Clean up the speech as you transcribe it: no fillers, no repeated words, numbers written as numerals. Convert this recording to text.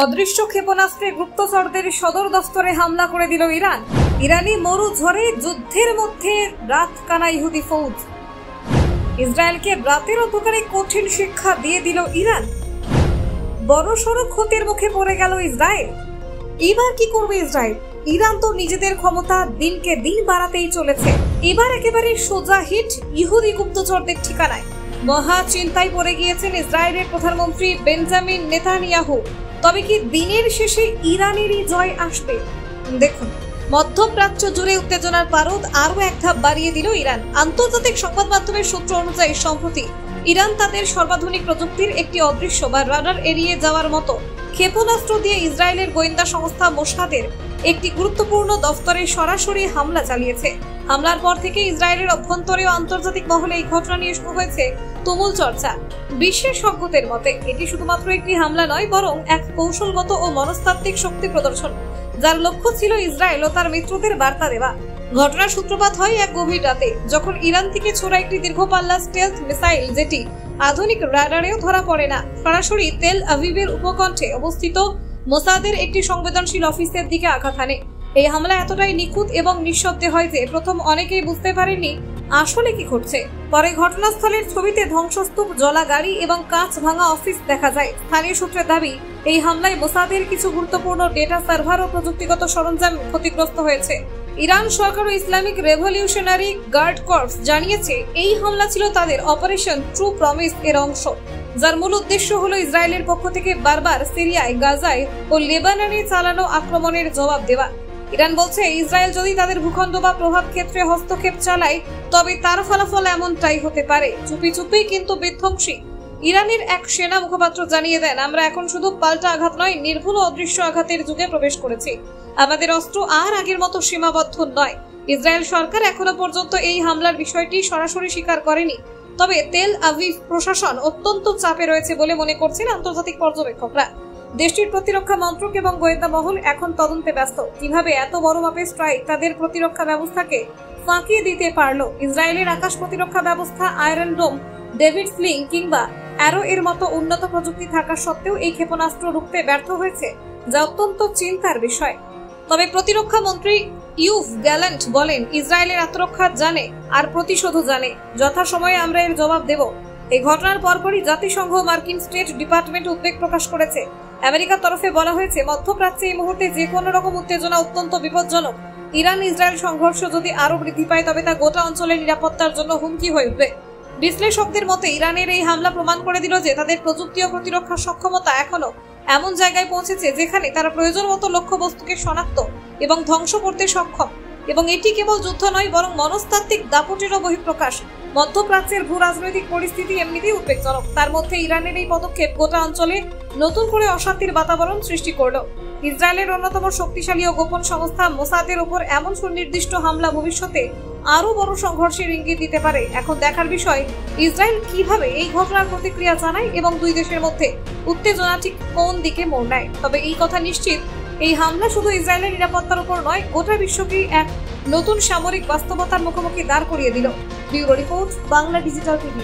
অদৃশ্য ক্ষেপণাস্ত্রে গুপ্তচরদের সদর দফতরে হামলা করে দিল ইরান। ইরানি মরু ঝড়ে যুদ্ধের মধ্যে রাত কানা ইহুদি ফৌজ। ইসরায়েলকে রাতের অন্ধকারে কঠিন শিক্ষা দিয়ে দিল ইরান। বড়সড় ক্ষতির মুখে পড়ে গেল ইসরায়েল। এবার কি করবে ইসরায়েল? ইরান তো নিজেদের ক্ষমতা দিনকে দিন বাড়াতেই চলেছে। এবার একেবারে সোজা হিট ইহুদি গুপ্তচরদের ঠিকানায়। মহা চিন্তায় পড়ে গিয়েছেন ইসরায়েলের প্রধানমন্ত্রী বেঞ্জামিন নেতানিয়াহু। তবে কি দিনের শেষে ইরানেরই জয় আসবে? দেখুন, মধ্যপ্রাচ্য জুড়ে উত্তেজনার পারদ আরো এক ধাপ বাড়িয়ে দিল ইরান। আন্তর্জাতিক সংবাদ মাধ্যমের সূত্র অনুযায়ী সম্প্রতি ইরান তাদের সর্বাধুনিক প্রযুক্তির একটি অদৃশ্য বা রাডার এড়িয়ে যাওয়ার মতো ক্ষেপণাস্ত্র দিয়ে ইসরায়েলের গোয়েন্দা সংস্থা মোসাদের একটি গুরুত্বপূর্ণ দফতরে সরাসরি হামলা চালিয়েছে। হামলার পর থেকে ইসরায়েলের অভ্যন্তরে ও আন্তর্জাতিক মহলে এই ঘটনা নিয়ে শুরু হয়েছে তুমুল চর্চা। বিশেষজ্ঞদের মতে এটি শুধুমাত্র একটি হামলা নয়, বরং এক কৌশলগত ও মনস্তাত্ত্বিক শক্তি প্রদর্শন, যার লক্ষ্য ছিল ইসরায়েল ও তার মিত্রদের বার্তা দেওয়া। ঘটনার সূত্রপাত হয় এক গভীর রাতে, যখন ইরান থেকে ছোড়া একটি দীর্ঘপাল্লা স্টেলথ মিসাইল, যেটি আধুনিক রাডারেও ধরা পড়ে না, সরাসরি তেল আভিভের উপকণ্ঠে অবস্থিত মোসাদের একটি সংবেদনশীল অফিসের দিকে আঘাত হানে। এই হামলা এতটাই নিখুঁত এবং নিঃশব্দে হয় যে প্রথম অনেকেই বুঝতে পারেননি আসলে কি ঘটছে। পরে ঘটনাস্থলের ছবিতে ধ্বংসস্তূপ, জ্বলা গাড়ি এবং কাঁচ ভাঙা অফিস দেখা যায়। স্থানীয় সূত্রের দাবি, এই হামলায় মোসাদের কিছু গুরুত্বপূর্ণ ডেটা সার্ভার ও প্রযুক্তিগত সরঞ্জাম ক্ষতিগ্রস্ত হয়েছে। ইরান সরকার ও ইসলামিক রেভলিউশনারি গার্ড কর্পস জানিয়েছে এই হামলা ছিল তাদের অপারেশন ট্রু প্রমিস এর অংশ, যার মূল উদ্দেশ্য হলো ইসরায়েলের পক্ষ থেকে বারবার সিরিয়ায়, গাজায় ও লেবাননে চালানো আক্রমণের জবাব দেওয়া। ইরান বলছে, ইসরায়েল যদি তাদের ভূখণ্ড বা প্রভাব ক্ষেত্রে হস্তক্ষেপ চালায়, তবে তার ফলাফল এমনটাই হতে পারে, চুপি চুপি কিন্তু বিধ্বংসী। ইরানের এক সেনা মুখপাত্র জানিয়ে দেন, আমরা এখন শুধু পাল্টা আঘাত নয়, নির্ভুল অদৃশ্য আঘাতের যুগে প্রবেশ করেছি। আমাদের অস্ত্র আর আগের মতো সীমাবদ্ধ নয়। ইসরায়েল সরকার এখনো পর্যন্ত এই হামলার বিষয়টি সরাসরি স্বীকার করেনি, তবে তেল আভিভ প্রশাসন অত্যন্ত চাপে রয়েছে বলে মনে করছেন আন্তর্জাতিক পর্যবেক্ষকরা। দেশটির প্রতিরক্ষা মন্ত্রক এবং গোয়েন্দা মহল এখন তদন্তে ব্যস্ত, কিভাবে এত বড় মাপের স্ট্রাইক তাদের প্রতিরক্ষা ব্যবস্থাকে ফাঁকিয়ে দিতে পারলো। ইসরায়েলের আকাশ প্রতিরক্ষা ব্যবস্থা আয়রন ডোম, ডেভিড স্লিং কিংবা অ্যারো এর মতো উন্নত প্রযুক্তি থাকা সত্ত্বেও এই ক্ষেপণাস্ত্র রুখতে ব্যর্থ হয়েছে, যা অত্যন্ত চিন্তার বিষয়। তবে প্রতিরক্ষা মন্ত্রী ইউভ গ্যালান্ট বলেন, ইসরায়েলের আত্মরক্ষা জানে আর প্রতিশোধও জানে। যথাসময়ে আমরা এর জবাব দেব। এই ঘটনার পরপরই জাতিসংঘ মার্কিন স্টেট ডিপার্টমেন্ট উদ্বেগ প্রকাশ করেছে। আমেরিকার তরফে বলা হয়েছে, মধ্যপ্রাচ্যে এই মুহূর্তে যে কোনো রকম উত্তেজনা অত্যন্ত বিপজ্জনক। ইরান ইসরায়েল সংঘর্ষ যদি আরো বৃদ্ধি পায়, তবে তা গোটা অঞ্চলের নিরাপত্তার জন্য হুমকি হয়ে উঠবে। বিশ্লেষকদের মতে ইরানের এই হামলা প্রমাণ করে দিল যে তাদের প্রযুক্তি ও প্রতিরক্ষা সক্ষমতা এখনো এমন জায়গায় পৌঁছেছে যেখানে তারা প্রয়োজন মতো লক্ষ্যবস্তুকে শনাক্ত এবং ধ্বংস করতে সক্ষম। এবং এটি কেবল যুদ্ধ নয়, বরং মনস্তাত্ত্বিক দাপটেরও বহিঃপ্রকাশ। মধ্যপ্রাচ্যের ভূ রাজনৈতিক পরিস্থিতি এমনিতেই উদ্বেগজনক, তার মধ্যে ইরানের এই পদক্ষেপ গোটা অঞ্চলে নতুন করে অশান্তির বাতাবরণ সৃষ্টি করল। ইসরায়েলের অন্যতম শক্তিশালী ও গোপন সংস্থা মোসাদের উপর এমন সুনির্দিষ্ট হামলা ভবিষ্যতে আরো বড় সংঘর্ষের ইঙ্গিত দিতে পারে। এখন দেখার বিষয়, ইসরায়েল কিভাবে এই ঘটনার প্রতিক্রিয়া জানায় এবং দুই দেশের মধ্যে উত্তেজনা ঠিক কোন দিকে মোড় নেয়। তবে এই কথা নিশ্চিত, এই হামলা শুধু ইসরায়েলের নিরাপত্তার উপর নয়, গোটা বিশ্বকেই এক নতুন সামরিক বাস্তবতার মুখোমুখি দাঁড় করিয়ে দিল। Bureau report, Bangla digital TV.